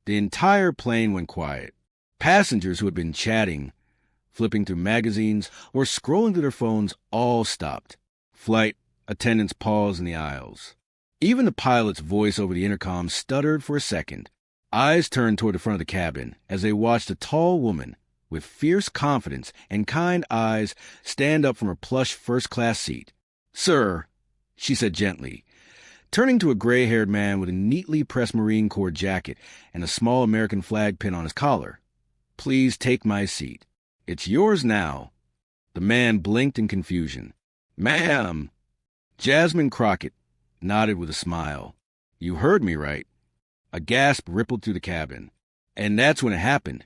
The entire plane went quiet. Passengers who had been chatting, flipping through magazines, or scrolling through their phones all stopped. Flight attendants paused in the aisles. Even the pilot's voice over the intercom stuttered for a second. Eyes turned toward the front of the cabin as they watched a tall woman with fierce confidence and kind eyes stand up from her plush first-class seat. "Sir," she said gently, turning to a gray-haired man with a neatly pressed Marine Corps jacket and a small American flag pin on his collar. "Please take my seat. It's yours now." The man blinked in confusion. "Ma'am." Jasmine Crockett nodded with a smile. "You heard me right." A gasp rippled through the cabin. And that's when it happened.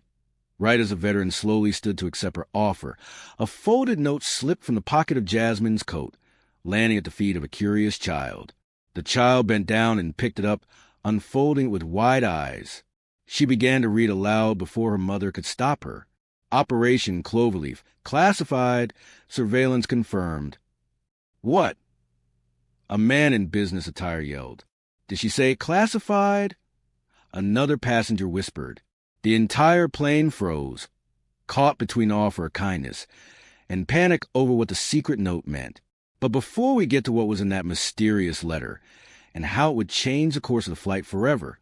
Right as the veteran slowly stood to accept her offer, a folded note slipped from the pocket of Jasmine's coat, landing at the feet of a curious child. The child bent down and picked it up, unfolding it with wide eyes. She began to read aloud before her mother could stop her. "Operation Cloverleaf. Classified. Surveillance confirmed." "What?" A man in business attire yelled. "Did she say classified?" Another passenger whispered. The entire plane froze, caught between offer of kindness and panic over what the secret note meant. But before we get to what was in that mysterious letter and how it would change the course of the flight forever,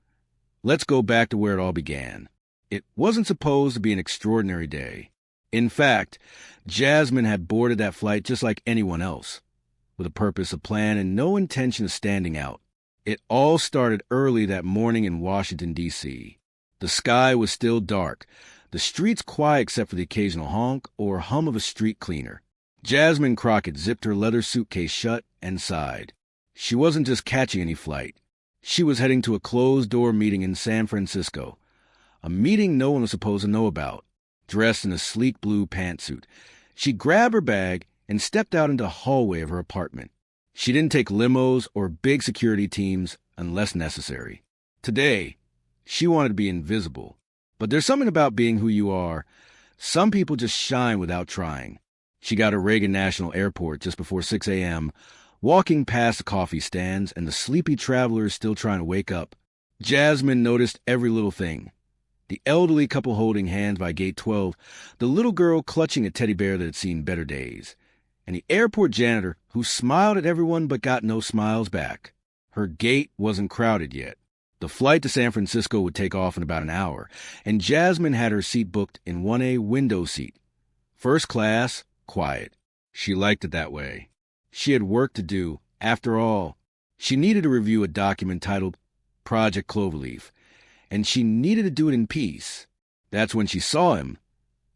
let's go back to where it all began. It wasn't supposed to be an extraordinary day. In fact, Jasmine had boarded that flight just like anyone else, with a purpose, a plan, and no intention of standing out. It all started early that morning in Washington, D.C. The sky was still dark, the streets quiet except for the occasional honk or hum of a street cleaner. Jasmine Crockett zipped her leather suitcase shut and sighed. She wasn't just catching any flight. She was heading to a closed-door meeting in San Francisco, a meeting no one was supposed to know about. Dressed in a sleek blue pantsuit, she grabbed her bag and stepped out into the hallway of her apartment. She didn't take limos or big security teams unless necessary. Today, she wanted to be invisible. But there's something about being who you are. Some people just shine without trying. She got to Reagan National Airport just before 6 a.m., walking past the coffee stands and the sleepy travelers still trying to wake up. Jasmine noticed every little thing. The elderly couple holding hands by gate 12, the little girl clutching a teddy bear that had seen better days, and the airport janitor who smiled at everyone but got no smiles back. Her gate wasn't crowded yet. The flight to San Francisco would take off in about an hour, and Jasmine had her seat booked in 1A window seat. First class, quiet. She liked it that way. She had work to do. After all, she needed to review a document titled Project Cloverleaf, and she needed to do it in peace. That's when she saw him,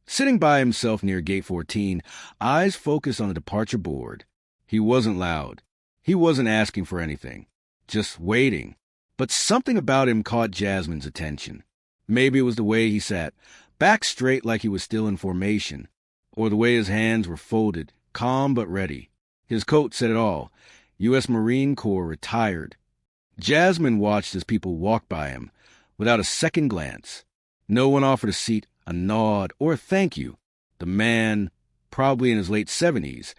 sitting by himself near gate 14, eyes focused on the departure board. He wasn't loud. He wasn't asking for anything. Just waiting. But something about him caught Jasmine's attention. Maybe it was the way he sat, back straight like he was still in formation, or the way his hands were folded, calm but ready. His coat said it all. U.S. Marine Corps, retired. Jasmine watched as people walked by him, without a second glance. No one offered a seat, a nod, or a thank you. The man, probably in his late 70s,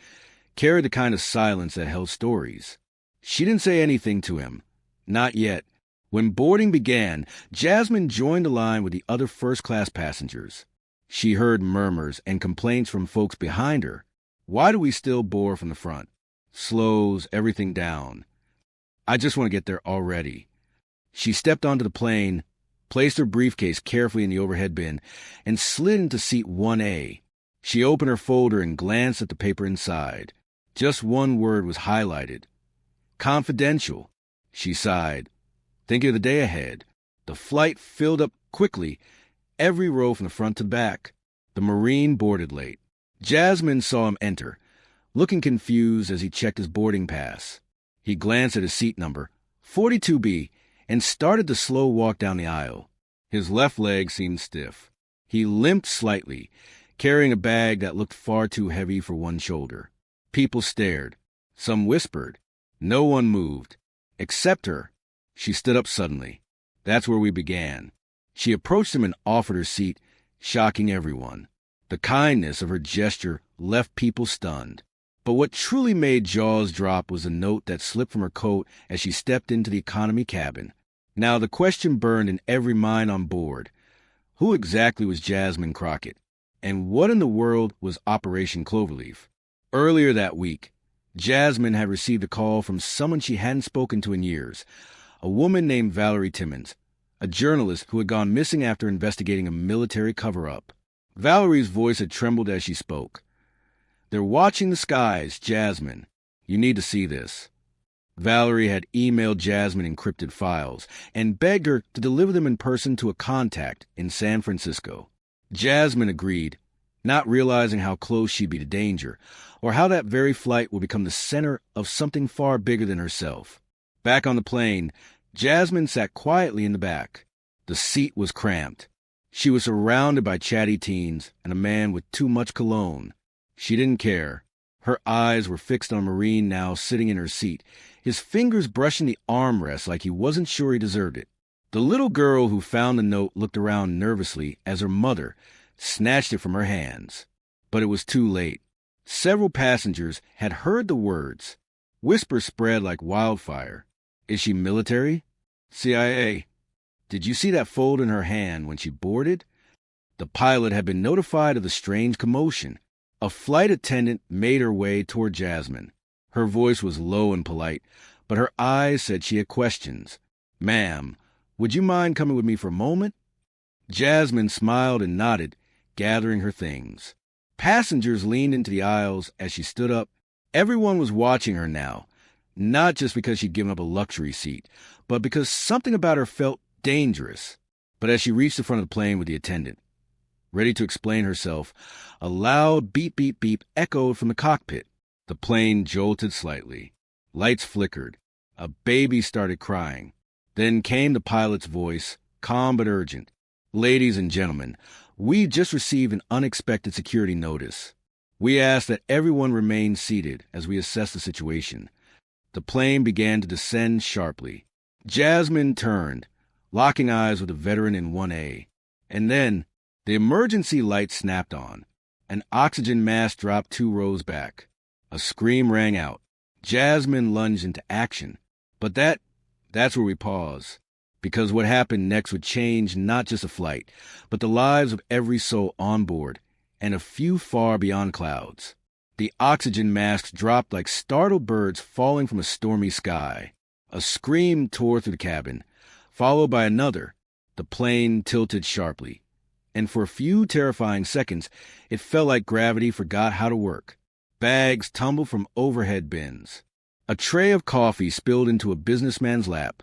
carried the kind of silence that held stories. She didn't say anything to him. Not yet. When boarding began, Jasmine joined the line with the other first-class passengers. She heard murmurs and complaints from folks behind her. Why do we still board from the front? Slows everything down. I just want to get there already. She stepped onto the plane, placed her briefcase carefully in the overhead bin, and slid into seat 1A. She opened her folder and glanced at the paper inside. Just one word was highlighted. Confidential. She sighed, thinking of the day ahead. The flight filled up quickly, every row from the front to the back. The Marine boarded late. Jasmine saw him enter, looking confused as he checked his boarding pass. He glanced at his seat number, 42B, and started the slow walk down the aisle. His left leg seemed stiff. He limped slightly, carrying a bag that looked far too heavy for one shoulder. People stared. Some whispered. No one moved. Except her. She stood up suddenly. That's where we began. She approached him and offered her seat, shocking everyone. The kindness of her gesture left people stunned. But what truly made jaws drop was a note that slipped from her coat as she stepped into the economy cabin. Now the question burned in every mind on board. Who exactly was Jasmine Crockett? And what in the world was Operation Cloverleaf? Earlier that week, Jasmine had received a call from someone she hadn't spoken to in years, a woman named Valerie Timmons, a journalist who had gone missing after investigating a military cover-up. Valerie's voice had trembled as she spoke. "They're watching the skies, Jasmine. You need to see this." Valerie had emailed Jasmine encrypted files and begged her to deliver them in person to a contact in San Francisco. Jasmine agreed, not realizing how close she'd be to danger, or how that very flight would become the center of something far bigger than herself. Back on the plane, Jasmine sat quietly in the back. The seat was cramped. She was surrounded by chatty teens and a man with too much cologne. She didn't care. Her eyes were fixed on Marine now sitting in her seat, his fingers brushing the armrest like he wasn't sure he deserved it. The little girl who found the note looked around nervously as her mother snatched it from her hands. But it was too late. Several passengers had heard the words. Whispers spread like wildfire. Is she military? CIA? Did you see that fold in her hand when she boarded? The pilot had been notified of the strange commotion. A flight attendant made her way toward Jasmine. Her voice was low and polite, but her eyes said she had questions. "Ma'am, would you mind coming with me for a moment?" Jasmine smiled and nodded, gathering her things. Passengers leaned into the aisles as she stood up. Everyone was watching her now, not just because she'd given up a luxury seat, but because something about her felt dangerous. But as she reached the front of the plane with the attendant, ready to explain herself, a loud beep, beep, beep echoed from the cockpit. The plane jolted slightly. Lights flickered. A baby started crying. Then came the pilot's voice, calm but urgent. "Ladies and gentlemen, we just received an unexpected security notice. We ask that everyone remain seated as we assess the situation." The plane began to descend sharply. Jasmine turned, locking eyes with a veteran in 1A. And then the emergency light snapped on. An oxygen mask dropped 2 rows back. A scream rang out. Jasmine lunged into action. But that's where we pause. Because what happened next would change not just a flight, but the lives of every soul on board, and a few far beyond clouds. The oxygen masks dropped like startled birds falling from a stormy sky. A scream tore through the cabin, followed by another. The plane tilted sharply. And for a few terrifying seconds, it felt like gravity forgot how to work. Bags tumbled from overhead bins. A tray of coffee spilled into a businessman's lap,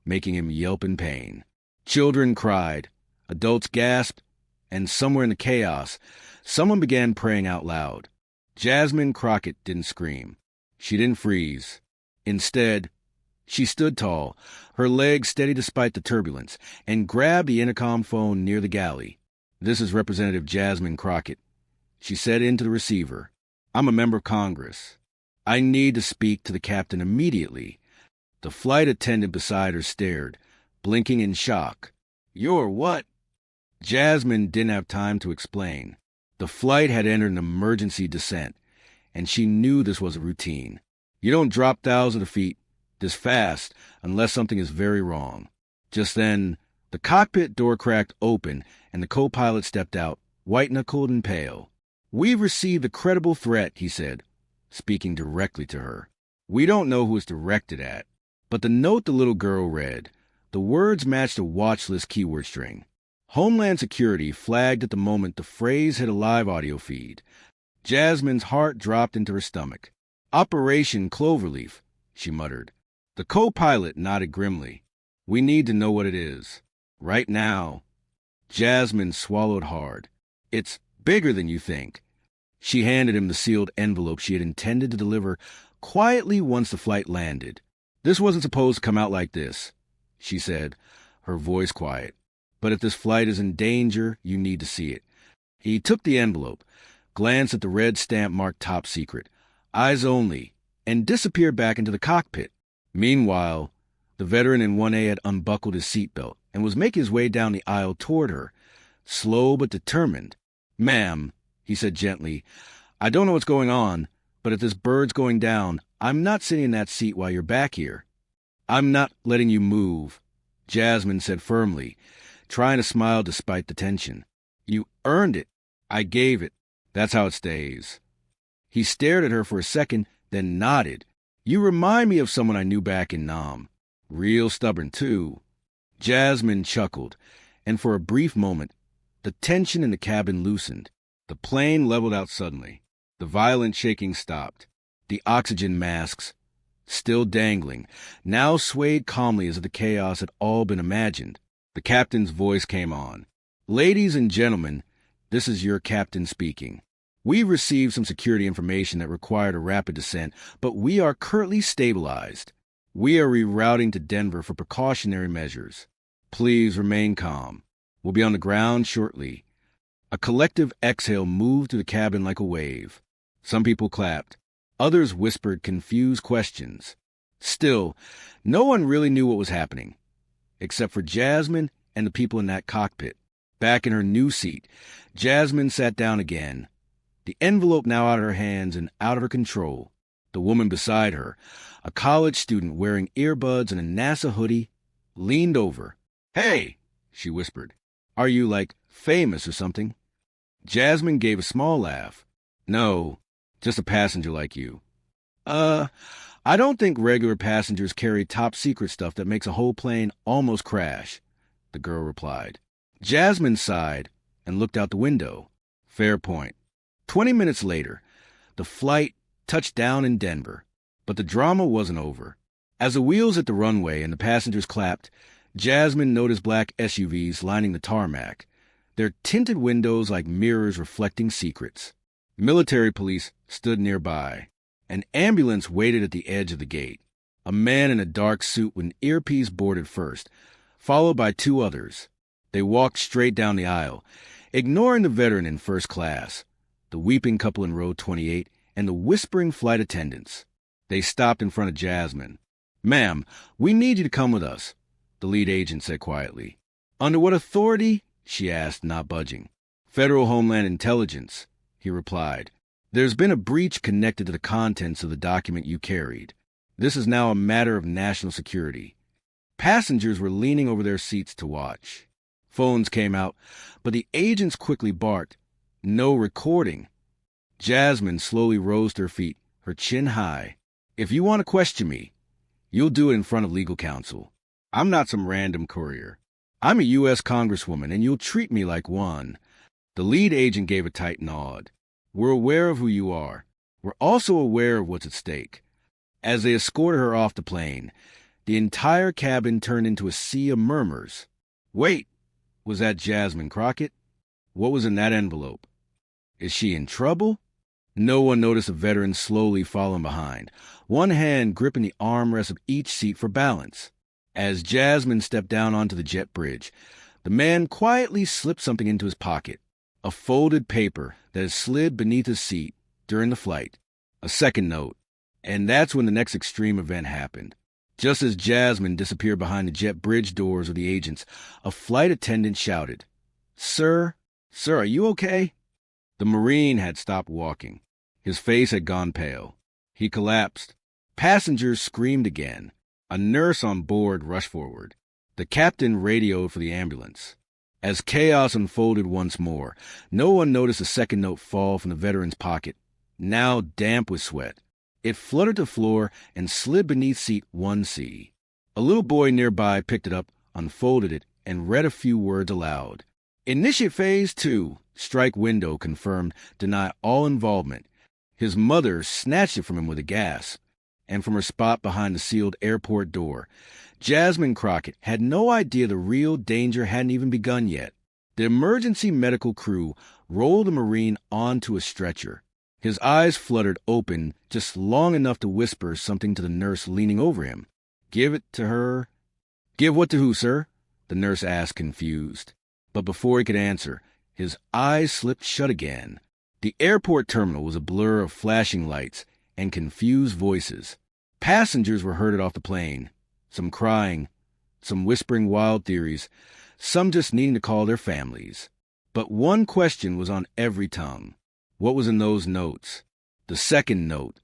making him yelp in pain. Children cried. Adults gasped. And somewhere in the chaos, someone began praying out loud. Jasmine Crockett didn't scream. She didn't freeze. Instead, she stood tall, her legs steady despite the turbulence, and grabbed the intercom phone near the galley. "This is Representative Jasmine Crockett," she said into the receiver. "I'm a member of Congress. I need to speak to the captain immediately." The flight attendant beside her stared, blinking in shock. "You're what?" Jasmine didn't have time to explain. The flight had entered an emergency descent, and she knew this was a routine. You don't drop thousands of feet this fast unless something is very wrong. Just then, the cockpit door cracked open, and the co-pilot stepped out, white-knuckled and pale. "We've received a credible threat," he said, speaking directly to her. "We don't know who it's directed at." But the note the little girl read, the words matched a watch list keyword string. Homeland Security flagged at the moment the phrase hit a live audio feed. Jasmine's heart dropped into her stomach. "Operation Cloverleaf," she muttered. The co-pilot nodded grimly. "We need to know what it is. Right now." Jasmine swallowed hard. "It's bigger than you think." She handed him the sealed envelope she had intended to deliver quietly once the flight landed. "This wasn't supposed to come out like this," she said, her voice quiet. "But if this flight is in danger, you need to see it." He took the envelope, glanced at the red stamp marked Top Secret, eyes only, and disappeared back into the cockpit. Meanwhile, the veteran in 1A had unbuckled his seatbelt and was making his way down the aisle toward her, slow but determined. "Ma'am," he said gently, "I don't know what's going on, but if this bird's going down, I'm not sitting in that seat while you're back here. I'm not letting you move. Jasmine said firmly, trying to smile despite the tension. "You earned it. I gave it. That's how it stays." He stared at her for a second, then nodded. "You remind me of someone I knew back in Nam. Real stubborn, too." Jasmine chuckled, and for a brief moment, the tension in the cabin loosened. The plane leveled out suddenly. The violent shaking stopped. The oxygen masks, still dangling, now swayed calmly as if the chaos had all been imagined. The captain's voice came on. "Ladies and gentlemen, this is your captain speaking. We received some security information that required a rapid descent, but we are currently stabilized. We are rerouting to Denver for precautionary measures. Please remain calm. We'll be on the ground shortly." A collective exhale moved through the cabin like a wave. Some people clapped. Others whispered confused questions. Still, no one really knew what was happening, except for Jasmine and the people in that cockpit. Back in her new seat, Jasmine sat down again, the envelope now out of her hands and out of her control. The woman beside her, a college student wearing earbuds and a NASA hoodie, leaned over. "Hey," she whispered. "Are you, famous or something?" Jasmine gave a small laugh. "No, just a passenger like you." I don't think regular passengers carry top-secret stuff that makes a whole plane almost crash," the girl replied. Jasmine sighed and looked out the window. Fair point. 20 minutes later, the flight touched down in Denver, but the drama wasn't over. As the wheels hit the runway and the passengers clapped, Jasmine noticed black SUVs lining the tarmac, their tinted windows like mirrors reflecting secrets. Military police stood nearby. An ambulance waited at the edge of the gate. A man in a dark suit with an earpiece boarded first, followed by two others. They walked straight down the aisle, ignoring the veteran in first class, the weeping couple in row 28, and the whispering flight attendants. They stopped in front of Jasmine. "Ma'am, we need you to come with us," the lead agent said quietly. "Under what authority?" she asked, not budging. "Federal Homeland Intelligence," he replied. "There's been a breach connected to the contents of the document you carried. This is now a matter of national security." Passengers were leaning over their seats to watch. Phones came out, but the agents quickly barked, "No recording." Jasmine slowly rose to her feet, her chin high. "If you want to question me, you'll do it in front of legal counsel. I'm not some random courier. I'm a U.S. Congresswoman, and you'll treat me like one." The lead agent gave a tight nod. "We're aware of who you are. We're also aware of what's at stake." As they escorted her off the plane, the entire cabin turned into a sea of murmurs. "Wait, was that Jasmine Crockett? What was in that envelope? Is she in trouble?" No one noticed a veteran slowly following behind, one hand gripping the armrest of each seat for balance. As Jasmine stepped down onto the jet bridge, the man quietly slipped something into his pocket, a folded paper that had slid beneath his seat during the flight. A second note. And that's when the next extreme event happened. Just as Jasmine disappeared behind the jet bridge doors of the agents, a flight attendant shouted, Sir, are you okay?" The Marine had stopped walking. His face had gone pale. He collapsed. Passengers screamed again. A nurse on board rushed forward. The captain radioed for the ambulance. As chaos unfolded once more, no one noticed a second note fall from the veteran's pocket, now damp with sweat. It fluttered to the floor and slid beneath seat 1C. A little boy nearby picked it up, unfolded it, and read a few words aloud. "Initiate phase 2. Strike window confirmed. Deny all involvement." His mother snatched it from him with a gasp, and from her spot behind the sealed airport door, Jasmine Crockett had no idea the real danger hadn't even begun yet. The emergency medical crew rolled the Marine onto a stretcher. His eyes fluttered open just long enough to whisper something to the nurse leaning over him. "Give it to her." "Give what to who, sir?" the nurse asked, confused. But before he could answer, his eyes slipped shut again. The airport terminal was a blur of flashing lights and confused voices. Passengers were herded off the plane, some crying, some whispering wild theories, some just needing to call their families. But one question was on every tongue. What was in those notes? The second note,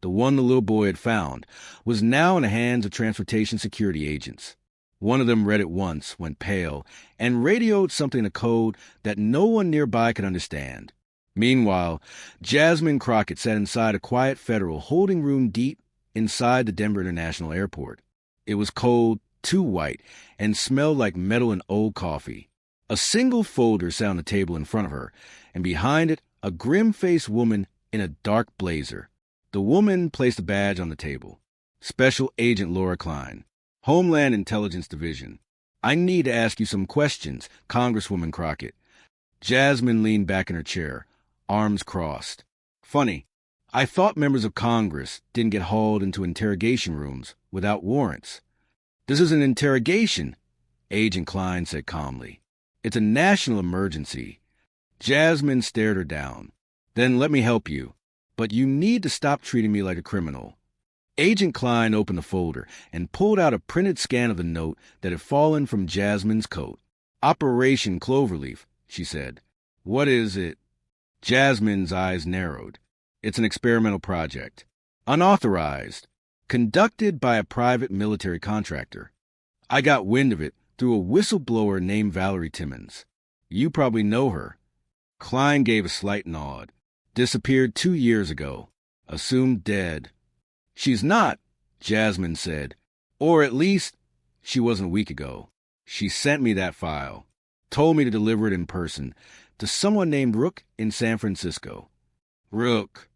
the one the little boy had found, was now in the hands of transportation security agents. One of them read it once, went pale, and radioed something in a code that no one nearby could understand. Meanwhile, Jasmine Crockett sat inside a quiet federal holding room deep inside the Denver International Airport. It was cold, too white, and smelled like metal and old coffee. A single folder sat on the table in front of her, and behind it, a grim-faced woman in a dark blazer. The woman placed a badge on the table. Special Agent Laura Klein, Homeland Intelligence Division. I need to ask you some questions, Congresswoman Crockett. Jasmine leaned back in her chair, arms crossed. Funny, I thought members of Congress didn't get hauled into interrogation rooms without warrants. This is an interrogation, Agent Klein said calmly. It's a national emergency. Jasmine stared her down. Then let me help you. But you need to stop treating me like a criminal. Agent Klein opened the folder and pulled out a printed scan of the note that had fallen from Jasmine's coat. Operation Cloverleaf, she said. What is it? Jasmine's eyes narrowed. It's an experimental project. Unauthorized. Conducted by a private military contractor. I got wind of it through a whistleblower named Valerie Timmons. You probably know her. Klein gave a slight nod. Disappeared 2 years ago. Assumed dead. She's not, Jasmine said. Or at least, she wasn't a week ago. She sent me that file. Told me to deliver it in person to someone named Rook in San Francisco. Rook.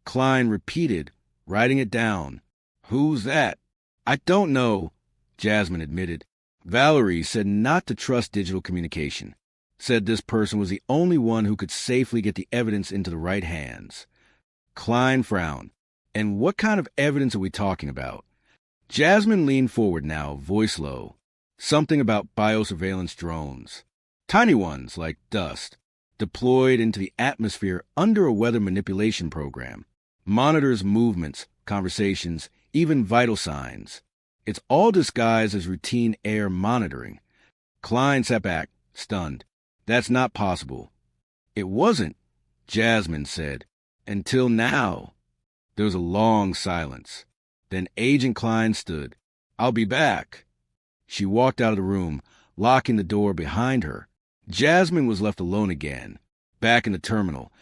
Klein repeated, writing it down. Who's that? I don't know, Jasmine admitted. Valerie said not to trust digital communication. Said this person was the only one who could safely get the evidence into the right hands. Klein frowned. And what kind of evidence are we talking about? Jasmine leaned forward now, voice low. Something about biosurveillance drones. Tiny ones, like dust, deployed into the atmosphere under a weather manipulation program. Monitors movements, conversations, even vital signs. It's all disguised as routine air monitoring. Klein sat back, stunned. That's not possible. It wasn't, Jasmine said. Until now. There was a long silence. Then Agent Klein stood. I'll be back. She walked out of the room, locking the door behind her. Jasmine was left alone again. Back in the terminal,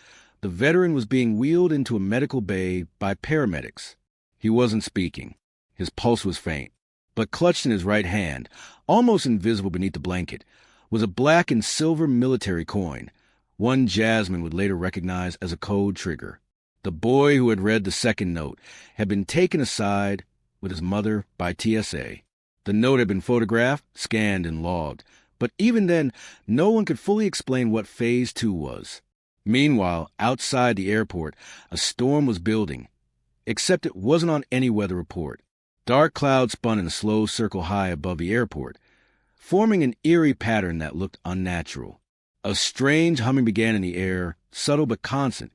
the veteran was being wheeled into a medical bay by paramedics. He wasn't speaking. His pulse was faint. But clutched in his right hand, almost invisible beneath the blanket, was a black and silver military coin, one Jasmine would later recognize as a code trigger. The boy who had read the second note had been taken aside with his mother by TSA. The note had been photographed, scanned, and logged, but even then, no one could fully explain what Phase 2 was. Meanwhile, outside the airport, a storm was building, except it wasn't on any weather report. Dark clouds spun in a slow circle high above the airport, forming an eerie pattern that looked unnatural. A strange humming began in the air, subtle but constant,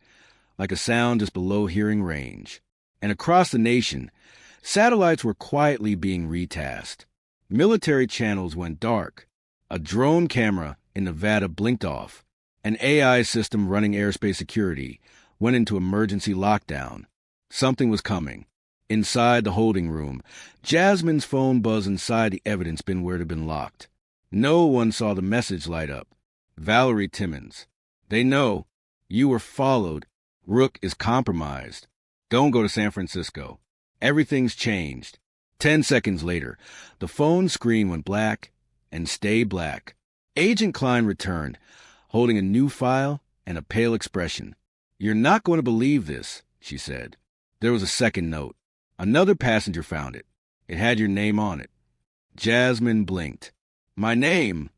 like a sound just below hearing range. And across the nation, satellites were quietly being retasked. Military channels went dark. A drone camera in Nevada blinked off. An AI system running airspace security went into emergency lockdown. Something was coming. Inside the holding room, Jasmine's phone buzzed inside the evidence bin where it had been locked. No one saw the message light up. Valerie Timmons. They know. You were followed. Rook is compromised. Don't go to San Francisco. Everything's changed. 10 seconds later, the phone screen went black and stayed black. Agent Klein returned, holding a new file and a pale expression. You're not going to believe this, she said. There was a second note. Another passenger found it. It had your name on it. Jasmine blinked. My name?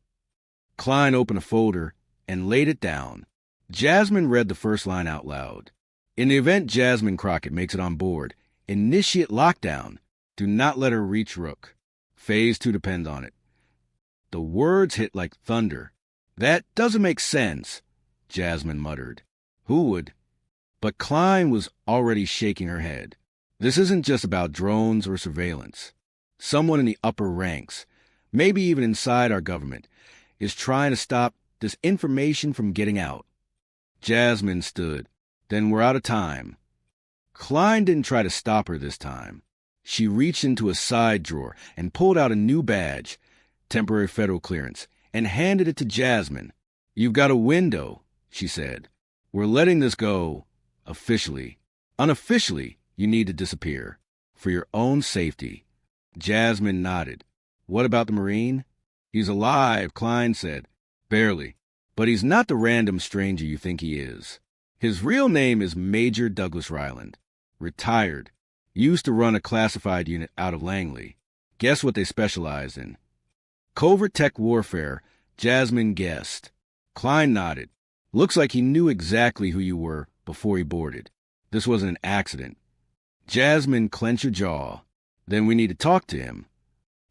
Klein opened a folder and laid it down. Jasmine read the first line out loud. In the event Jasmine Crockett makes it on board, initiate lockdown. Do not let her reach Rook. Phase 2 depends on it. The words hit like thunder. That doesn't make sense, Jasmine muttered. Who would? But Klein was already shaking her head. This isn't just about drones or surveillance. Someone in the upper ranks, maybe even inside our government, is trying to stop this information from getting out. Jasmine stood. Then we're out of time. Klein didn't try to stop her this time. She reached into a side drawer and pulled out a new badge, temporary federal clearance, and handed it to Jasmine. "You've got a window," she said. "We're letting this go officially. Unofficially, you need to disappear. For your own safety." Jasmine nodded. "What about the Marine?" "He's alive," Klein said. "Barely. But he's not the random stranger you think he is. His real name is Major Douglas Ryland. Retired. Used to run a classified unit out of Langley. Guess what they specialize in?" "Covert tech warfare," Jasmine guessed. Klein nodded. "Looks like he knew exactly who you were before he boarded. This wasn't an accident." Jasmine clenched her jaw. "Then we need to talk to him."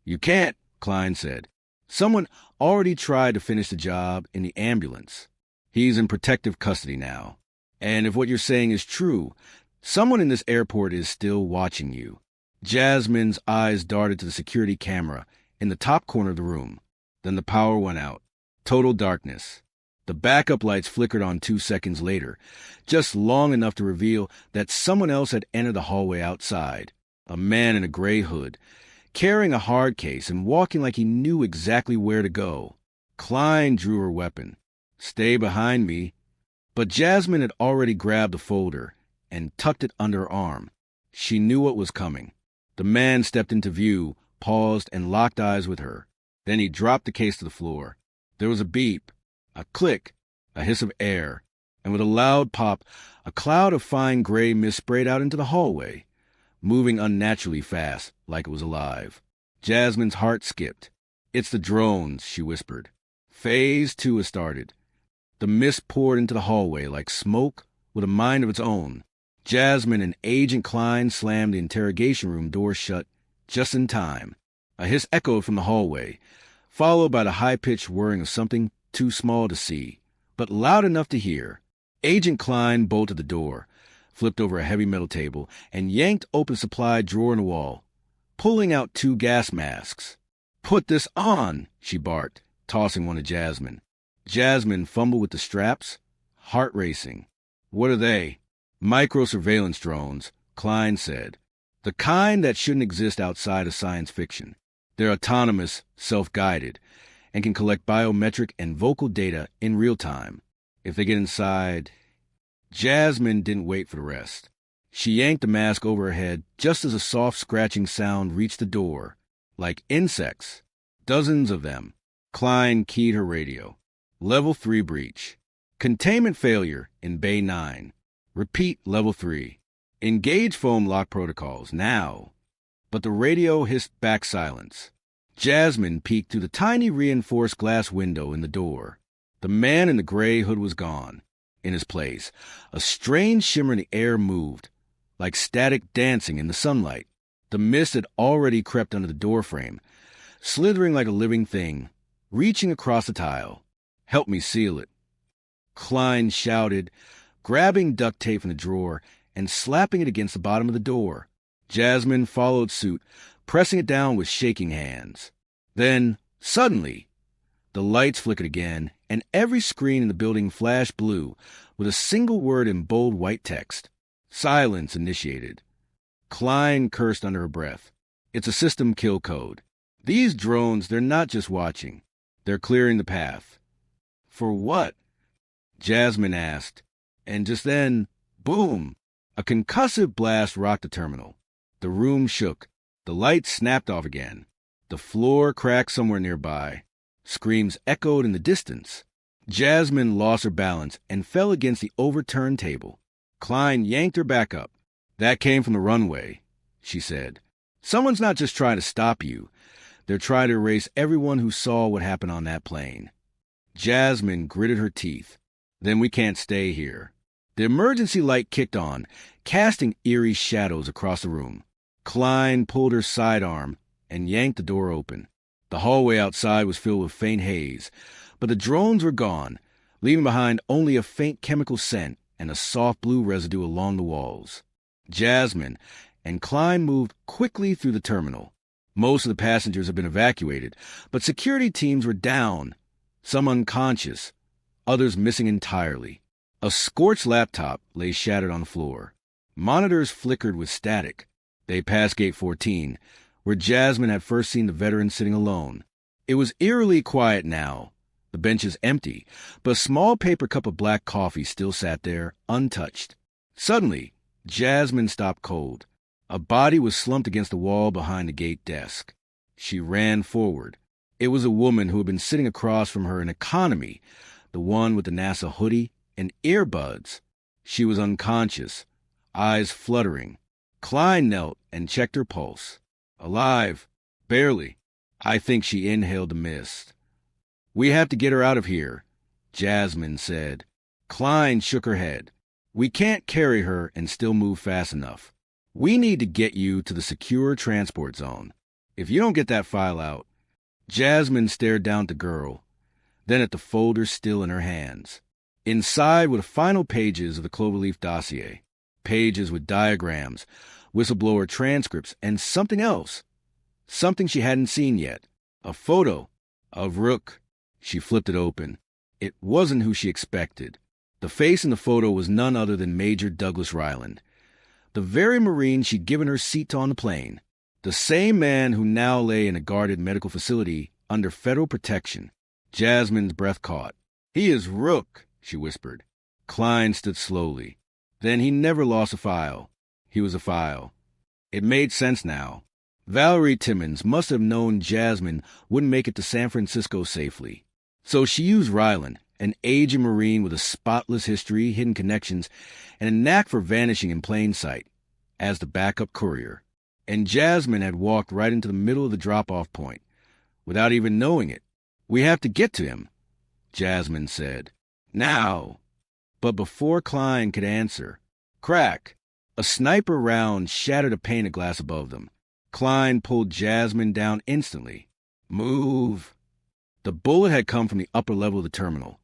"You can't," Klein said. "Someone already tried to finish the job in the ambulance. He's in protective custody now. And if what you're saying is true, someone in this airport is still watching you." Jasmine's eyes darted to the security camera in the top corner of the room. Then the power went out. Total darkness. The backup lights flickered on 2 seconds later, just long enough to reveal that someone else had entered the hallway outside. A man in a gray hood, carrying a hard case and walking like he knew exactly where to go. Klein drew her weapon. "Stay behind me." But Jasmine had already grabbed the folder and tucked it under her arm. She knew what was coming. The man stepped into view, paused, and locked eyes with her. Then he dropped the case to the floor. There was a beep, a click, a hiss of air, and with a loud pop, a cloud of fine gray mist sprayed out into the hallway, moving unnaturally fast, like it was alive. Jasmine's heart skipped. "It's the drones," she whispered. Phase 2 has started. The mist poured into the hallway like smoke with a mind of its own. Jasmine and Agent Klein slammed the interrogation room door shut just in time. A hiss echoed from the hallway, followed by the high-pitched whirring of something too small to see, but loud enough to hear. Agent Klein bolted the door, flipped over a heavy metal table, and yanked open a supply drawer in the wall, pulling out 2 gas masks. "Put this on," she barked, tossing one to Jasmine. Jasmine fumbled with the straps, heart racing. "What are they?" "Micro-surveillance drones," Klein said. "The kind that shouldn't exist outside of science fiction. They're autonomous, self-guided, and can collect biometric and vocal data in real time. If they get inside..." Jasmine didn't wait for the rest. She yanked the mask over her head just as a soft scratching sound reached the door. Like insects. Dozens of them. Klein keyed her radio. "Level 3 breach. Containment failure in Bay 9. Repeat, Level 3. Engage foam lock protocols, now." But the radio hissed back silence. Jasmine peeked through the tiny reinforced glass window in the door. The man in the gray hood was gone. In his place, a strange shimmer in the air moved, like static dancing in the sunlight. The mist had already crept under the doorframe, slithering like a living thing, reaching across the tile. "Help me seal it," Klein shouted, grabbing duct tape from the drawer and slapping it against the bottom of the door. Jasmine followed suit, pressing it down with shaking hands. Then, suddenly, the lights flickered again, and every screen in the building flashed blue with a single word in bold white text. Silence initiated. Klein cursed under her breath. "It's a system kill code. These drones, they're not just watching. They're clearing the path." "For what?" Jasmine asked. And just then, boom! A concussive blast rocked the terminal. The room shook. The lights snapped off again. The floor cracked somewhere nearby. Screams echoed in the distance. Jasmine lost her balance and fell against the overturned table. Klein yanked her back up. "That came from the runway," she said. "Someone's not just trying to stop you. They're trying to erase everyone who saw what happened on that plane." Jasmine gritted her teeth. "Then we can't stay here." The emergency light kicked on, casting eerie shadows across the room. Klein pulled her sidearm and yanked the door open. The hallway outside was filled with faint haze, but the drones were gone, leaving behind only a faint chemical scent and a soft blue residue along the walls. Jasmine and Klein moved quickly through the terminal. Most of the passengers had been evacuated, but security teams were down, some unconscious, others missing entirely. A scorched laptop lay shattered on the floor. Monitors flickered with static. They passed Gate 14, where Jasmine had first seen the veteran sitting alone. It was eerily quiet now, the benches empty, but a small paper cup of black coffee still sat there, untouched. Suddenly, Jasmine stopped cold. A body was slumped against the wall behind the gate desk. She ran forward. It was a woman who had been sitting across from her in economy, the one with the NASA hoodie and earbuds. She was unconscious, eyes fluttering. Klein knelt and checked her pulse. Alive. Barely. I think she inhaled the mist. We have to get her out of here, Jasmine said. Klein shook her head. We can't carry her and still move fast enough. We need to get you to the secure transport zone. If you don't get that file out. Jasmine stared down at the girl, then at the folder still in her hands. Inside were the final pages of the Cloverleaf dossier, pages with diagrams, whistleblower transcripts, and something else. Something she hadn't seen yet. A photo of Rook. She flipped it open. It wasn't who she expected. The face in the photo was none other than Major Douglas Ryland, the very Marine she'd given her seat to on the plane, the same man who now lay in a guarded medical facility under federal protection. Jasmine's breath caught. He is Rook, she whispered. Klein stood slowly. Then he never lost a file. He was a file. It made sense now. Valerie Timmons must have known Jasmine wouldn't make it to San Francisco safely. So she used Ryland, an aging Marine with a spotless history, hidden connections, and a knack for vanishing in plain sight, as the backup courier. And Jasmine had walked right into the middle of the drop-off point, without even knowing it. We have to get to him, Jasmine said. Now. But before Klein could answer, crack! A sniper round shattered a pane of glass above them. Klein pulled Jasmine down instantly. Move! The bullet had come from the upper level of the terminal.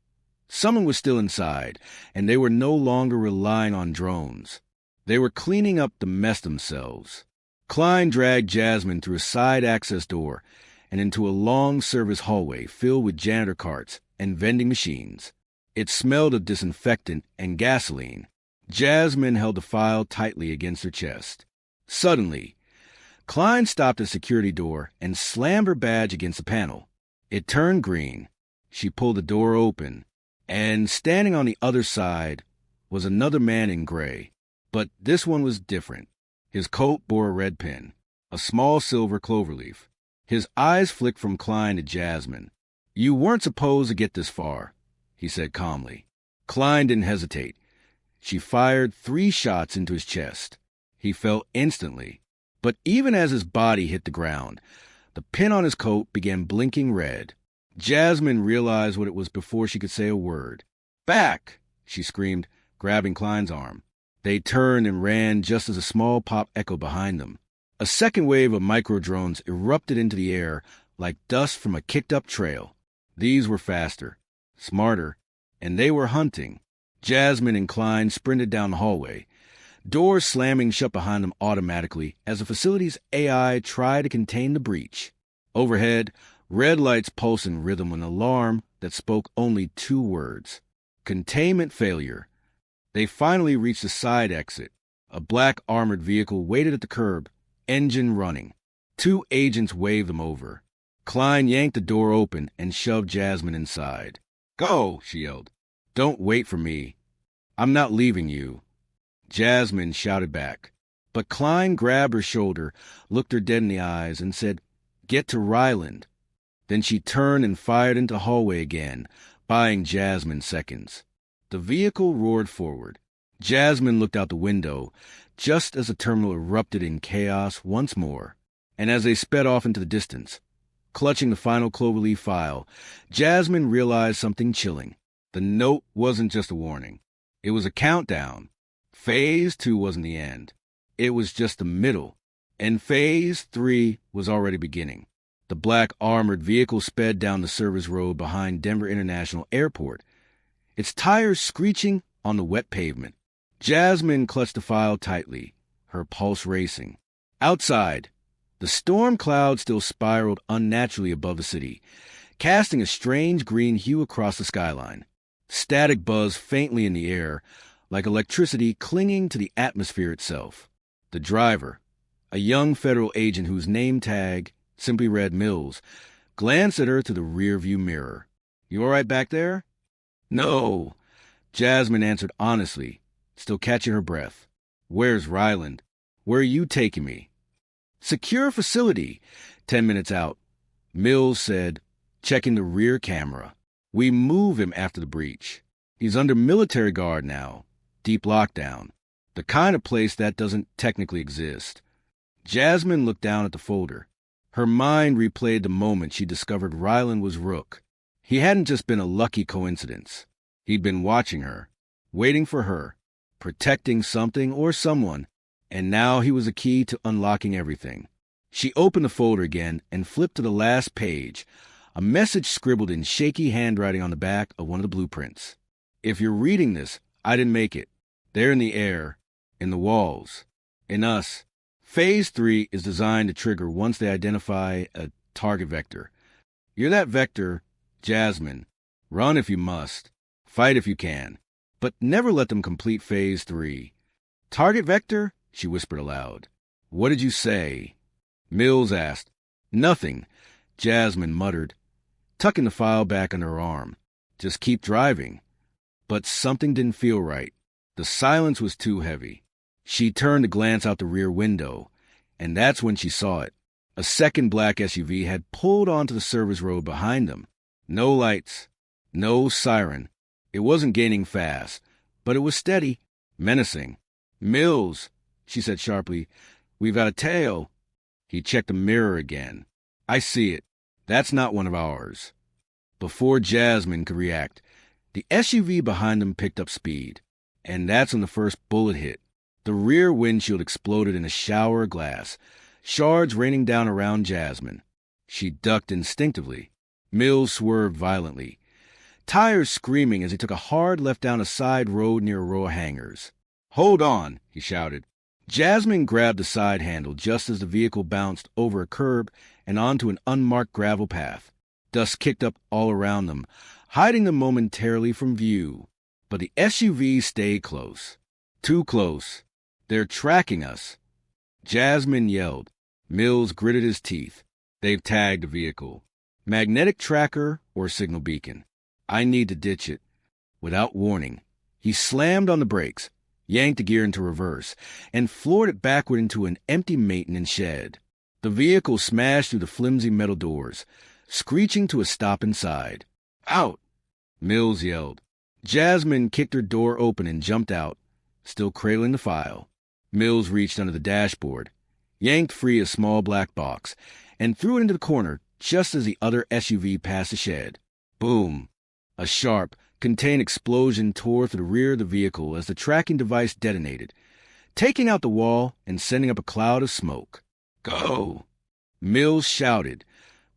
Someone was still inside, and they were no longer relying on drones. They were cleaning up the mess themselves. Klein dragged Jasmine through a side access door and into a long service hallway filled with janitor carts and vending machines. It smelled of disinfectant and gasoline. Jasmine held the file tightly against her chest. Suddenly, Klein stopped at a security door and slammed her badge against the panel. It turned green. She pulled the door open, and standing on the other side was another man in gray. But this one was different. His coat bore a red pin, a small silver cloverleaf. His eyes flicked from Klein to Jasmine. You weren't supposed to get this far, he said calmly. Klein didn't hesitate. She fired 3 shots into his chest. He fell instantly. But even as his body hit the ground, the pin on his coat began blinking red. Jasmine realized what it was before she could say a word. Back! She screamed, grabbing Klein's arm. They turned and ran just as a small pop echoed behind them. A second wave of micro-drones erupted into the air like dust from a kicked-up trail. These were faster, smarter, and they were hunting. Jasmine and Klein sprinted down the hallway, doors slamming shut behind them automatically as the facility's AI tried to contain the breach. Overhead, red lights pulsed in rhythm with an alarm that spoke only 2 words. Containment failure. They finally reached the side exit. A black armored vehicle waited at the curb, engine running. 2 agents waved them over. Klein yanked the door open and shoved Jasmine inside. Go, she yelled. Don't wait for me. I'm not leaving you. Jasmine shouted back. But Klein grabbed her shoulder, looked her dead in the eyes, and said, Get to Ryland. Then she turned and fired into the hallway again, buying Jasmine seconds. The vehicle roared forward. Jasmine looked out the window, just as the terminal erupted in chaos once more. And as they sped off into the distance, clutching the final cloverleaf file, Jasmine realized something chilling. The note wasn't just a warning. It was a countdown. Phase 2 wasn't the end. It was just the middle. And Phase 3 was already beginning. The black armored vehicle sped down the service road behind Denver International Airport, its tires screeching on the wet pavement. Jasmine clutched the file tightly, her pulse racing. Outside, the storm cloud still spiraled unnaturally above the city, casting a strange green hue across the skyline. Static buzzed faintly in the air, like electricity clinging to the atmosphere itself. The driver, a young federal agent whose name tag simply read Mills, glanced at her through the rearview mirror. "You all right back there?" "No," Jasmine answered honestly, still catching her breath. "Where's Ryland? Where are you taking me?" "Secure facility. 10 minutes out," Mills said, checking the rear camera. "We move him after the breach. He's under military guard now. Deep lockdown. The kind of place that doesn't technically exist." Jasmine looked down at the folder. Her mind replayed the moment she discovered Ryland was Rook. He hadn't just been a lucky coincidence. He'd been watching her, waiting for her, protecting something or someone, and now he was the key to unlocking everything. She opened the folder again and flipped to the last page, a message scribbled in shaky handwriting on the back of one of the blueprints. "If you're reading this, I didn't make it. They're in the air, in the walls, in us. Phase 3 is designed to trigger once they identify a target vector. You're that vector, Jasmine. Run if you must. Fight if you can. But never let them complete Phase 3. Target vector?" she whispered aloud. "What did you say?" Mills asked. "Nothing," Jasmine muttered, tucking the file back under her arm. "Just keep driving." But something didn't feel right. The silence was too heavy. She turned to glance out the rear window, and that's when she saw it. A second black SUV had pulled onto the service road behind them. No lights, no siren. It wasn't gaining fast, but it was steady, menacing. "Mills," she said sharply, "we've got a tail." He checked the mirror again. "I see it. That's not one of ours." Before Jasmine could react, the SUV behind them picked up speed, and that's when the first bullet hit. The rear windshield exploded in a shower of glass, shards raining down around Jasmine. She ducked instinctively. Mills swerved violently, tires screaming as he took a hard left down a side road near a row of hangars. "Hold on," he shouted. Jasmine grabbed the side handle just as the vehicle bounced over a curb and onto an unmarked gravel path. Dust kicked up all around them, hiding them momentarily from view. But the SUV stayed close. Too close. "They're tracking us," Jasmine yelled. Mills gritted his teeth. "They've tagged the vehicle. Magnetic tracker or signal beacon. I need to ditch it." Without warning, he slammed on the brakes, yanked the gear into reverse, and floored it backward into an empty maintenance shed. The vehicle smashed through the flimsy metal doors, screeching to a stop inside. "Out!" Mills yelled. Jasmine kicked her door open and jumped out, still cradling the file. Mills reached under the dashboard, yanked free a small black box, and threw it into the corner just as the other SUV passed the shed. Boom! A sharp, contained explosion tore through the rear of the vehicle as the tracking device detonated, taking out the wall and sending up a cloud of smoke. "Go!" Mills shouted,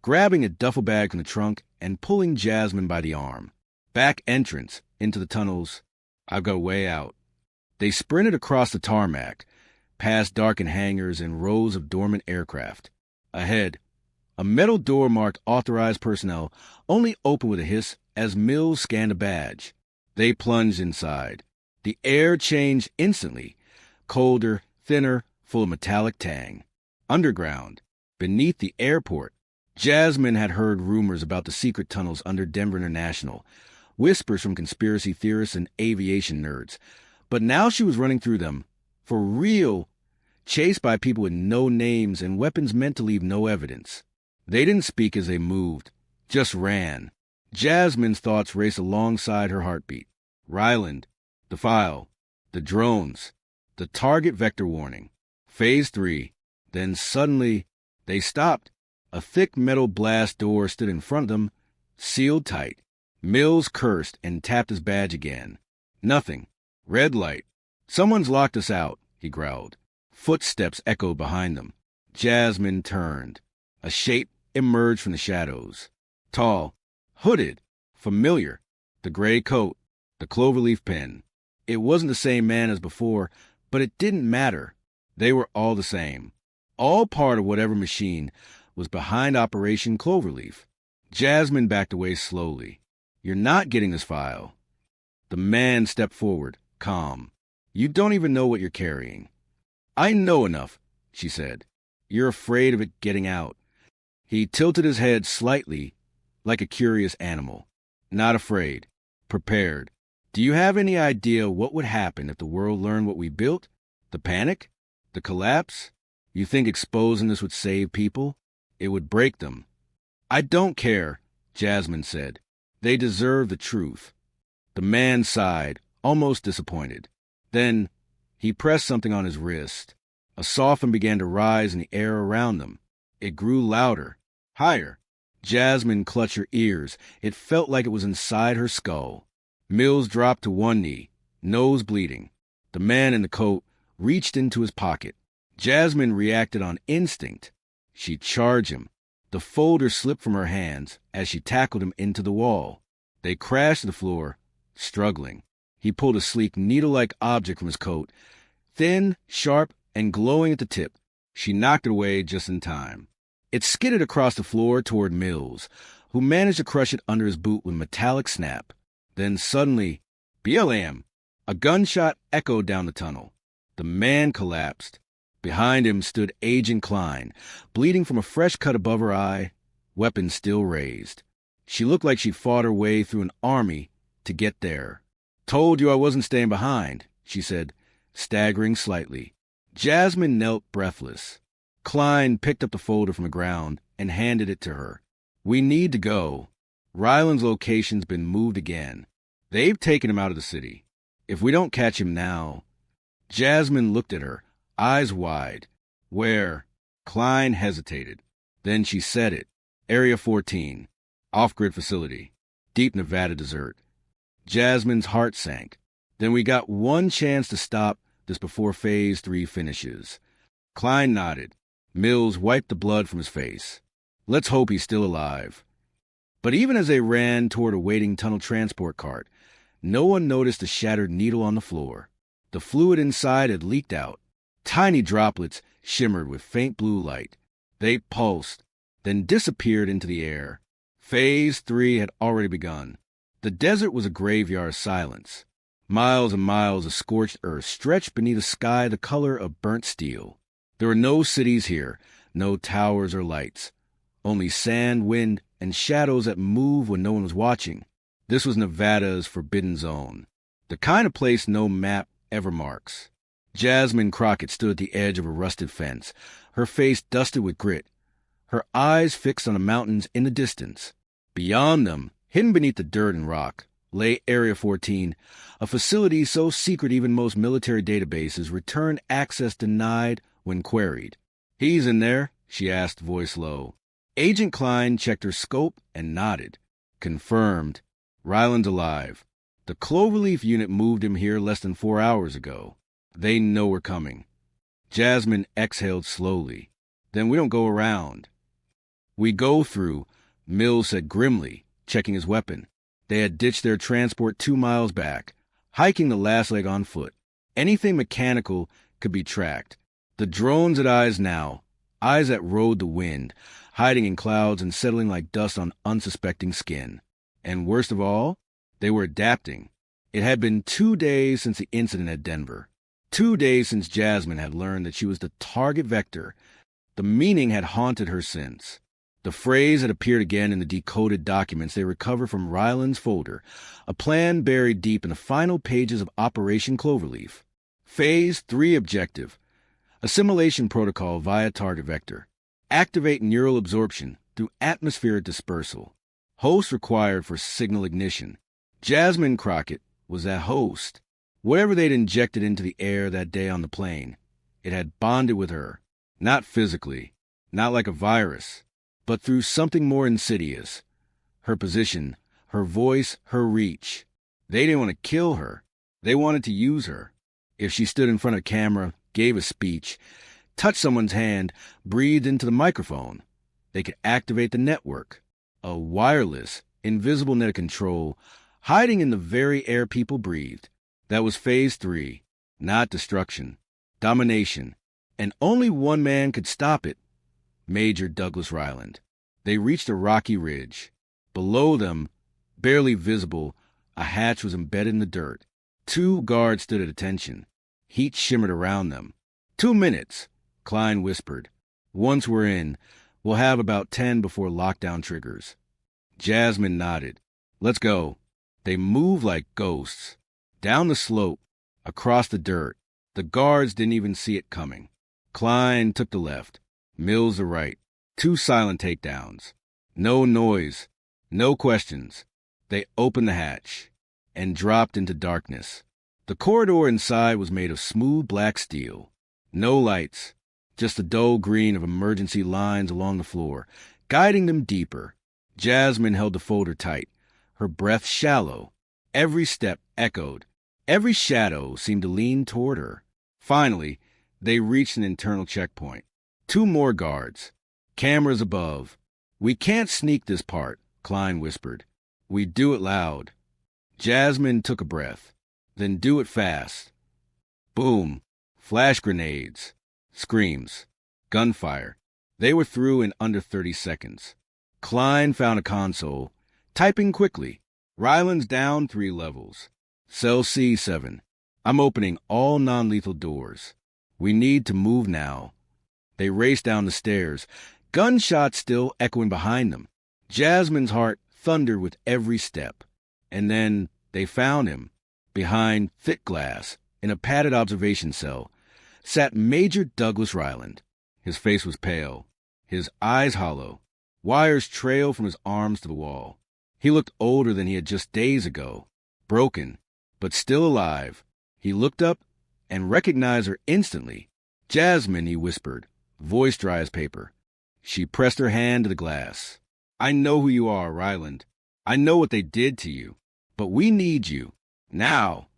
grabbing a duffel bag from the trunk and pulling Jasmine by the arm. "Back entrance, into the tunnels. I've got a way out." They sprinted across the tarmac, past darkened hangars and rows of dormant aircraft. Ahead, a metal door marked authorized personnel only opened with a hiss as Mills scanned a badge. They plunged inside. The air changed instantly, colder, thinner, full of metallic tang. Underground, beneath the airport, Jasmine had heard rumors about the secret tunnels under Denver International, whispers from conspiracy theorists and aviation nerds. But now she was running through them, for real, chased by people with no names and weapons meant to leave no evidence. They didn't speak as they moved, just ran. Jasmine's thoughts raced alongside her heartbeat. Ryland, the file, the drones, the target vector warning, Phase 3. Then suddenly, they stopped. A thick metal blast door stood in front of them, sealed tight. Mills cursed and tapped his badge again. Nothing. Red light. "Someone's locked us out," he growled. Footsteps echoed behind them. Jasmine turned. A shape emerged from the shadows. Tall, hooded, familiar. The gray coat, the cloverleaf pin. It wasn't the same man as before, but it didn't matter. They were all the same. All part of whatever machine was behind Operation Cloverleaf. Jasmine backed away slowly. "You're not getting this file." The man stepped forward, calm. "You don't even know what you're carrying." "I know enough," she said. "You're afraid of it getting out." He tilted his head slightly, like a curious animal. Not afraid. Prepared. Do you have any idea what would happen if the world learned what we built? The panic? The collapse? You think exposing this would save people? It would break them. I don't care, Jasmine said. They deserve the truth. The man sighed, almost disappointed. Then he pressed something on his wrist. A soften began to rise in the air around them. It grew louder, higher. Jasmine clutched her ears. It felt like it was inside her skull. Mills dropped to one knee, nose bleeding. The man in the coat reached into his pocket. Jasmine reacted on instinct. She charged him. The folder slipped from her hands as she tackled him into the wall. They crashed to the floor, struggling. He pulled a sleek needle-like object from his coat, thin, sharp, and glowing at the tip. She knocked it away just in time. It skidded across the floor toward Mills, who managed to crush it under his boot with a metallic snap. Then suddenly, BLM! A gunshot echoed down the tunnel. The man collapsed. Behind him stood Agent Klein, bleeding from a fresh cut above her eye, weapon still raised. She looked like she fought her way through an army to get there. Told you I wasn't staying behind, she said, staggering slightly. Jasmine knelt breathless. Klein picked up the folder from the ground and handed it to her. We need to go. Ryland's location's been moved again. They've taken him out of the city. If we don't catch him now... Jasmine looked at her, eyes wide. Where? Klein hesitated. Then she said it. Area 14. Off-grid facility. Deep Nevada desert. Jasmine's heart sank. Then we got one chance to stop this before Phase 3 finishes. Klein nodded. Mills wiped the blood from his face. Let's hope he's still alive. But even as they ran toward a waiting tunnel transport cart, no one noticed the shattered needle on the floor. The fluid inside had leaked out. Tiny droplets shimmered with faint blue light. They pulsed, then disappeared into the air. Phase 3 had already begun. The desert was a graveyard of silence. Miles and miles of scorched earth stretched beneath a sky the color of burnt steel. There were no cities here, no towers or lights. Only sand, wind, and shadows that moved when no one was watching. This was Nevada's forbidden zone. The kind of place no map ever marks. Jasmine Crockett stood at the edge of a rusted fence, her face dusted with grit, her eyes fixed on the mountains in the distance. Beyond them, hidden beneath the dirt and rock, lay Area 14, a facility so secret even most military databases returned access denied when queried. He's in there, she asked, voice low. Agent Klein checked her scope and nodded. Confirmed. Ryland's alive. The Cloverleaf unit moved him here less than 4 hours ago. They know we're coming. Jasmine exhaled slowly. Then we don't go around. We go through, Mills said grimly, checking his weapon. They had ditched their transport 2 miles back, hiking the last leg on foot. Anything mechanical could be tracked. The drones had eyes now, eyes that rode the wind, hiding in clouds and settling like dust on unsuspecting skin. And worst of all, they were adapting. It had been 2 days since the incident at Denver. 2 days since Jasmine had learned that she was the target vector. The meaning had haunted her since. The phrase had appeared again in the decoded documents they recovered from Ryland's folder, a plan buried deep in the final pages of Operation Cloverleaf. Phase 3 objective. Assimilation protocol via target vector. Activate neural absorption through atmospheric dispersal. Host required for signal ignition. Jasmine Crockett was that host. Whatever they'd injected into the air that day on the plane, it had bonded with her. Not physically, not like a virus, but through something more insidious. Her position, her voice, her reach. They didn't want to kill her. They wanted to use her. If she stood in front of a camera, gave a speech, touched someone's hand, breathed into the microphone, they could activate the network. A wireless, invisible net of control, hiding in the very air people breathed. That was Phase 3, not destruction, domination. And only one man could stop it, Major Douglas Ryland. They reached a rocky ridge. Below them, barely visible, a hatch was embedded in the dirt. 2 guards stood at attention. Heat shimmered around them. 2 minutes, Klein whispered. Once we're in, We'll have about 10 before lockdown triggers. Jasmine nodded. Let's go. They moved like ghosts. Down the slope, across the dirt. The guards didn't even see it coming. Klein took the left. Mills the right. 2 silent takedowns. No noise. No questions. They opened the hatch and dropped into darkness. The corridor inside was made of smooth black steel. No lights. Just the dull green of emergency lines along the floor, guiding them deeper. Jasmine held the folder tight, her breath shallow. Every step echoed. Every shadow seemed to lean toward her. Finally, they reached an internal checkpoint. 2 more guards. Cameras above. We can't sneak this part, Klein whispered. We do it loud. Jasmine took a breath. Then do it fast. Boom. Flash grenades. Screams. Gunfire. They were through in under 30 seconds. Klein found a console, typing quickly. Ryland's down 3 levels. Cell C7. I'm opening all non-lethal doors. We need to move now. They raced down the stairs, gunshots still echoing behind them. Jasmine's heart thundered with every step. And then they found him. Behind thick glass, in a padded observation cell, sat Major Douglas Ryland. His face was pale, his eyes hollow. Wires trailed from his arms to the wall. He looked older than he had just days ago, broken, but still alive. He looked up and recognized her instantly. Jasmine, he whispered, voice dry as paper. She pressed her hand to the glass. I know who you are, Ryland. I know what they did to you. But we need you. Now.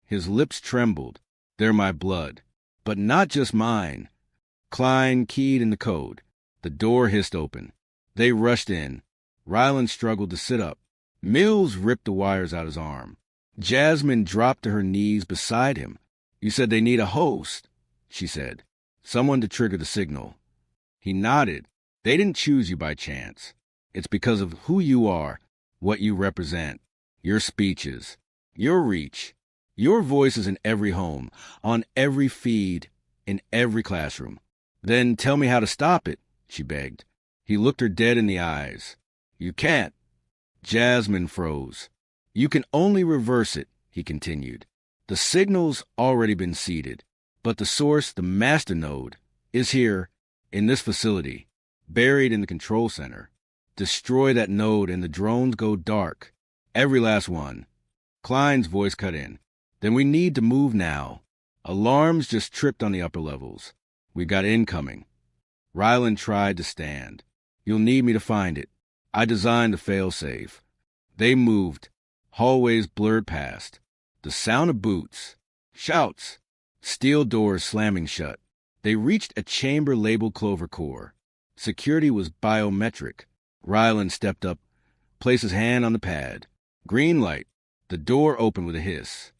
His lips trembled. They're my blood. But not just mine. Klein keyed in the code. The door hissed open. They rushed in. Ryland struggled to sit up. Mills ripped the wires out his arm. Jasmine dropped to her knees beside him. You said they need a host, she said. Someone to trigger the signal. He nodded. They didn't choose you by chance. It's because of who you are, what you represent, your speeches, your reach. Your voice is in every home, on every feed, in every classroom. Then tell me how to stop it, she begged. He looked her dead in the eyes. You can't. Jasmine froze. You can only reverse it, he continued. The signal's already been seeded, but the source, the master node, is here, in this facility, buried in the control center. Destroy that node and the drones go dark. Every last one. Klein's voice cut in. Then we need to move now. Alarms just tripped on the upper levels. We've got incoming. Ryland tried to stand. You'll need me to find it. I designed the failsafe. They moved. Hallways blurred past. The sound of boots. Shouts. Steel doors slamming shut. They reached a chamber labeled Clover Core. Security was biometric. Ryland stepped up, placed his hand on the pad. Green light. The door opened with a hiss.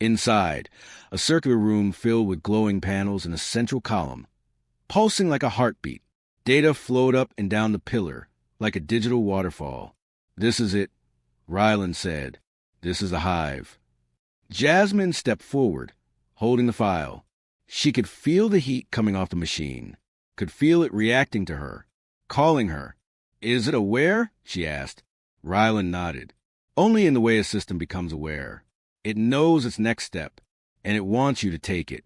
Inside, a circular room filled with glowing panels and a central column. Pulsing like a heartbeat, data flowed up and down the pillar, like a digital waterfall. This is it, Ryland said. This is the hive. Jasmine stepped forward, holding the file. She could feel the heat coming off the machine, could feel it reacting to her, calling her. Is it aware? She asked. Ryland nodded. Only in the way a system becomes aware. It knows its next step, and it wants you to take it.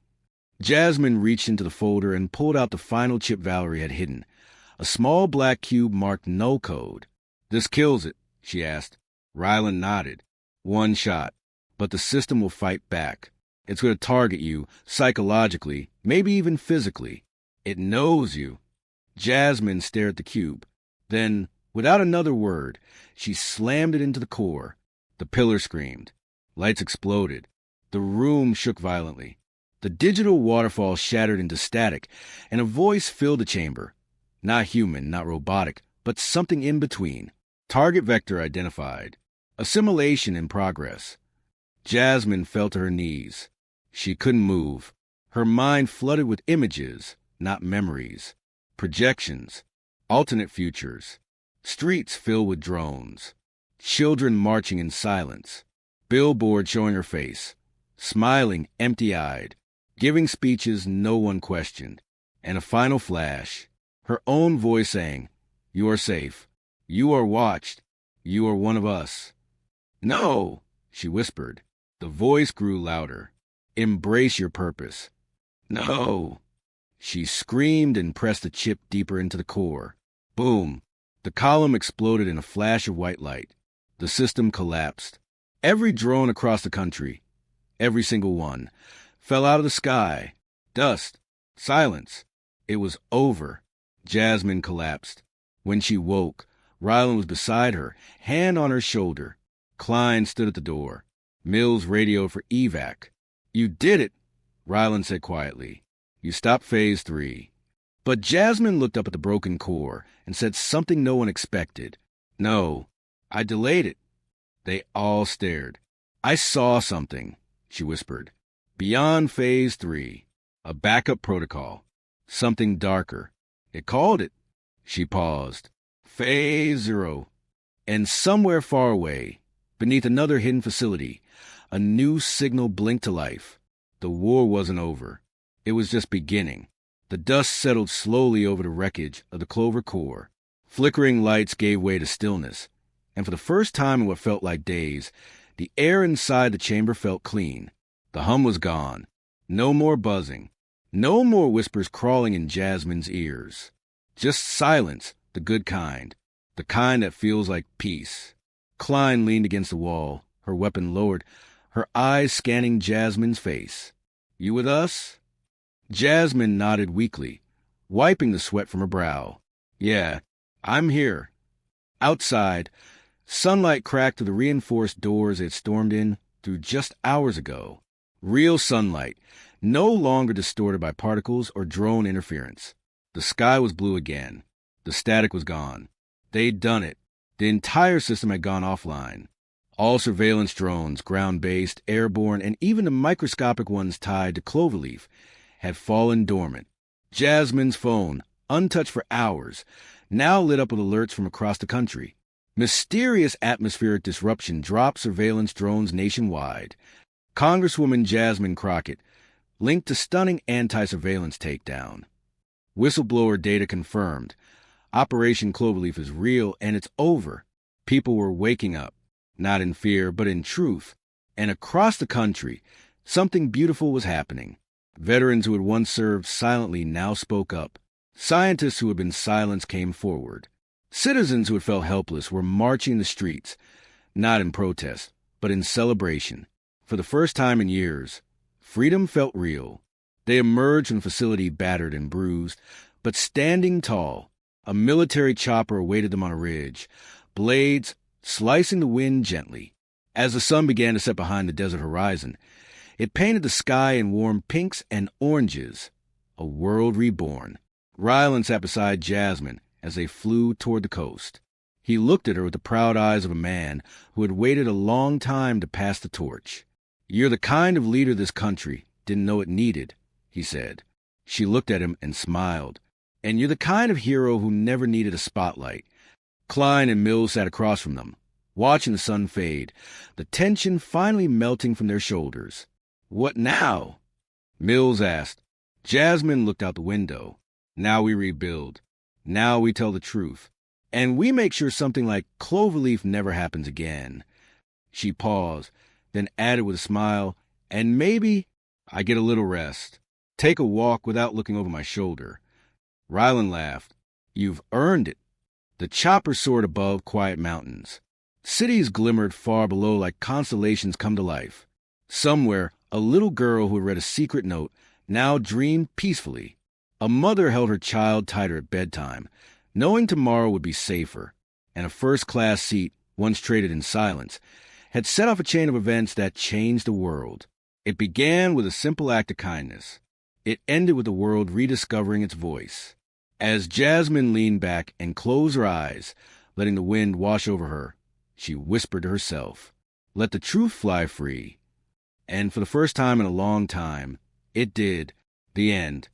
Jasmine reached into the folder and pulled out the final chip Valerie had hidden, a small black cube marked null code. This kills it, she asked. Ryland nodded. 1 shot, but the system will fight back. It's going to target you, psychologically, maybe even physically. It knows you. Jasmine stared at the cube. Then, without another word, she slammed it into the core. The pillar screamed. Lights exploded. The room shook violently. The digital waterfall shattered into static, and a voice filled the chamber. Not human, not robotic, but something in between. Target vector identified. Assimilation in progress. Jasmine fell to her knees. She couldn't move. Her mind flooded with images, not memories. Projections. Alternate futures. Streets filled with drones. Children marching in silence. Billboard showing her face. Smiling, empty-eyed. Giving speeches no one questioned. And a final flash. Her own voice saying, "You are safe. You are watched. You are one of us." "No," she whispered. The voice grew louder. "Embrace your purpose." "No." She screamed and pressed the chip deeper into the core. Boom. The column exploded in a flash of white light. The system collapsed. Every drone across the country, every single one, fell out of the sky. Dust. Silence. It was over. Jasmine collapsed. When she woke, Rylan was beside her, hand on her shoulder. Klein stood at the door. Mills radioed for evac. "You did it," Rylan said quietly. "You stopped Phase 3. But Jasmine looked up at the broken core and said something no one expected. "No, I delayed it." They all stared. "I saw something," she whispered. "Beyond Phase 3. A backup protocol. Something darker. It called it." She paused. "Phase 0. And somewhere far away, beneath another hidden facility, a new signal blinked to life. The war wasn't over. It was just beginning. The dust settled slowly over the wreckage of the Clover core. Flickering lights gave way to stillness, and for the first time in what felt like days, the air inside the chamber felt clean. The hum was gone. No more buzzing. No more whispers crawling in Jasmine's ears. Just silence, the good kind. The kind that feels like peace. Klein leaned against the wall, her weapon lowered, her eyes scanning Jasmine's face. "You with us?" Jasmine nodded weakly, wiping the sweat from her brow. "Yeah, I'm here." Outside, sunlight cracked through the reinforced doors it stormed in through just hours ago. Real sunlight, no longer distorted by particles or drone interference. The sky was blue again. The static was gone. They'd done it. The entire system had gone offline. All surveillance drones, ground-based, airborne, and even the microscopic ones tied to Cloverleaf, had fallen dormant. Jasmine's phone, untouched for hours, now lit up with alerts from across the country. Mysterious atmospheric disruption dropped surveillance drones nationwide. Congresswoman Jasmine Crockett linked to stunning anti-surveillance takedown. Whistleblower data confirmed. Operation Cloverleaf is real and it's over. People were waking up, not in fear, but in truth. And across the country, something beautiful was happening. Veterans who had once served silently now spoke up. Scientists who had been silenced came forward. Citizens who had felt helpless were marching the streets, not in protest, but in celebration. For the first time in years, freedom felt real. They emerged from the facility battered and bruised, but standing tall. A military chopper awaited them on a ridge, blades slicing the wind gently. As the sun began to set behind the desert horizon, it painted the sky in warm pinks and oranges. A world reborn. Rylan sat beside Jasmine as they flew toward the coast. He looked at her with the proud eyes of a man who had waited a long time to pass the torch. "You're the kind of leader this country didn't know it needed," he said. She looked at him and smiled. "And you're the kind of hero who never needed a spotlight." Klein and Mills sat across from them, watching the sun fade, the tension finally melting from their shoulders. "What now?" Mills asked. Jasmine looked out the window. "Now we rebuild. Now we tell the truth. And we make sure something like Cloverleaf never happens again." She paused, then added with a smile, "And maybe I get a little rest. Take a walk without looking over my shoulder." Rylan laughed. "You've earned it." The chopper soared above quiet mountains. Cities glimmered far below like constellations come to life. Somewhere, a little girl who had read a secret note now dreamed peacefully. A mother held her child tighter at bedtime, knowing tomorrow would be safer. And a first-class seat, once traded in silence, had set off a chain of events that changed the world. It began with a simple act of kindness. It ended with the world rediscovering its voice. As Jasmine leaned back and closed her eyes, letting the wind wash over her, she whispered to herself, "Let the truth fly free." And for the first time in a long time, it did. The end.